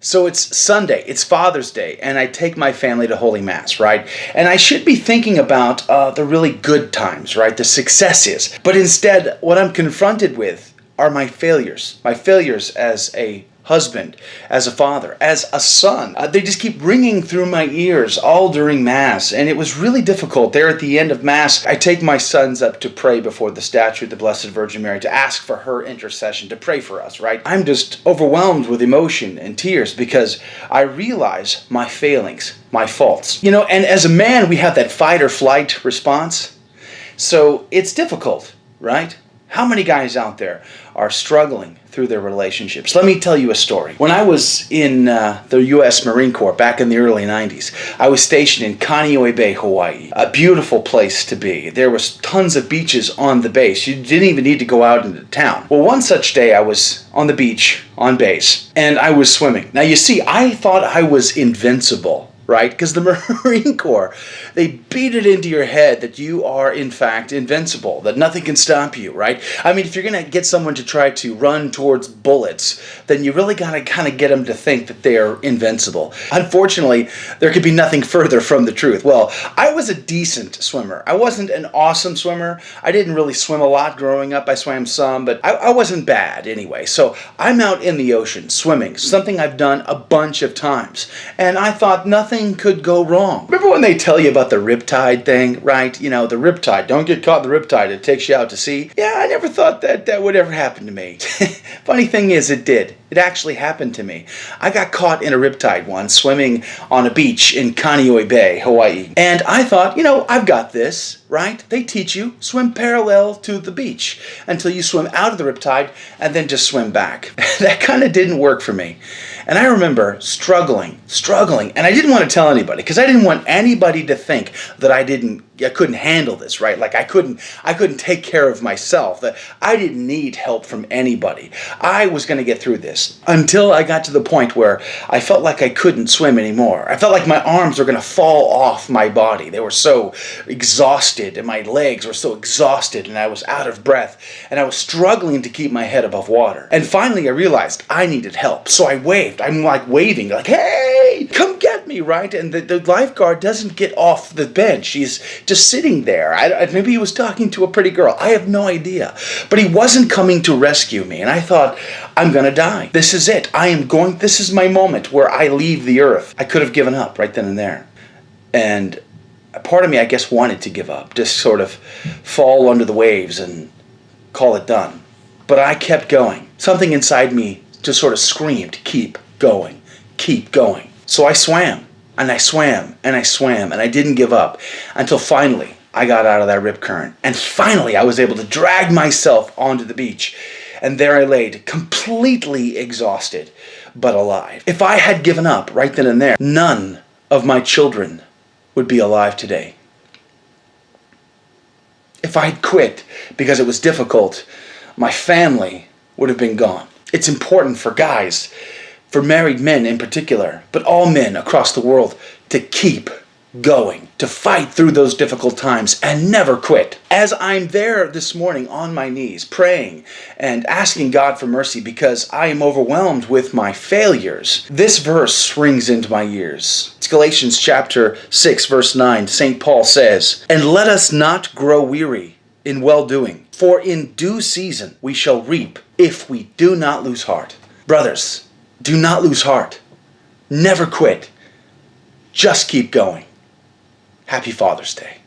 So it's Sunday, it's Father's Day, and I take my family to Holy Mass, right? And I should be thinking about the really good times, right? The successes. But instead, what I'm confronted with are my failures. My failures as a husband, as a father, as a son. They just keep ringing through my ears all during Mass, and it was really difficult. There at the end of Mass, I take my sons up to pray before the statue of the Blessed Virgin Mary, to ask for her intercession, to pray for us, right? I'm just overwhelmed with emotion and tears because I realize my failings, my faults. You know, and as a man, we have that fight or flight response. So it's difficult, right? How many guys out there are struggling through their relationships? Let me tell you a story. When I was in the U.S. Marine Corps back in the early 90s, I was stationed in Kaneohe Bay, Hawaii. A beautiful place to be. There was tons of beaches on the base. You didn't even need to go out into town. Well, one such day I was on the beach, on base, and I was swimming. Now you see, I thought I was invincible. Right? Because the Marine Corps, they beat it into your head that you are, in fact, invincible, that nothing can stop you, right? I mean, if you're going to get someone to try to run towards bullets, then you really got to kind of get them to think that they are invincible. Unfortunately, there could be nothing further from the truth. Well, I was a decent swimmer. I wasn't an awesome swimmer. I didn't really swim a lot growing up. I swam some, but I wasn't bad anyway. So I'm out in the ocean swimming, something I've done a bunch of times. And I thought nothing could go wrong. Remember when they tell you about the riptide thing, right? You know, the riptide. Don't get caught in the riptide. It takes you out to sea. Yeah, I never thought that would ever happen to me. Funny thing is, it did. It actually happened to me. I got caught in a riptide once, swimming on a beach in Kaneohe Bay, Hawaii. And I thought, you know, I've got this, right? They teach you, swim parallel to the beach until you swim out of the riptide and then just swim back. That kind of didn't work for me. And I remember struggling, and I didn't want to tell anybody because I didn't want anybody to think that I couldn't handle this, right? Like I couldn't take care of myself, that I didn't need help from anybody. I was going to get through this until I got to the point where I felt like I couldn't swim anymore. I felt like my arms were going to fall off my body. They were so exhausted and my legs were so exhausted and I was out of breath and I was struggling to keep my head above water. And finally I realized I needed help. So I waved. I'm like waving, like, hey, come get me, right? And the lifeguard doesn't get off the bench. He's just sitting there. Maybe he was talking to a pretty girl. I have no idea. But he wasn't coming to rescue me. And I thought, I'm going to die. This is it. This is my moment where I leave the earth. I could have given up right then and there. And a part of me, I guess, wanted to give up. Just sort of fall under the waves and call it done. But I kept going. Something inside me just sort of screamed, keep going, keep going. So I swam, and I swam, and I swam, and I didn't give up until finally I got out of that rip current. And finally I was able to drag myself onto the beach. And there I laid, completely exhausted, but alive. If I had given up right then and there, none of my children would be alive today. If I had quit because it was difficult, my family would have been gone. It's important for guys, for married men in particular, but all men across the world, to keep going, to fight through those difficult times and never quit. As I'm there this morning on my knees, praying and asking God for mercy because I am overwhelmed with my failures, this verse rings into my ears. It's Galatians chapter 6, verse 9. St. Paul says, "And let us not grow weary in well-doing, for in due season we shall reap if we do not lose heart." Brothers, do not lose heart. Never quit. Just keep going. Happy Father's Day.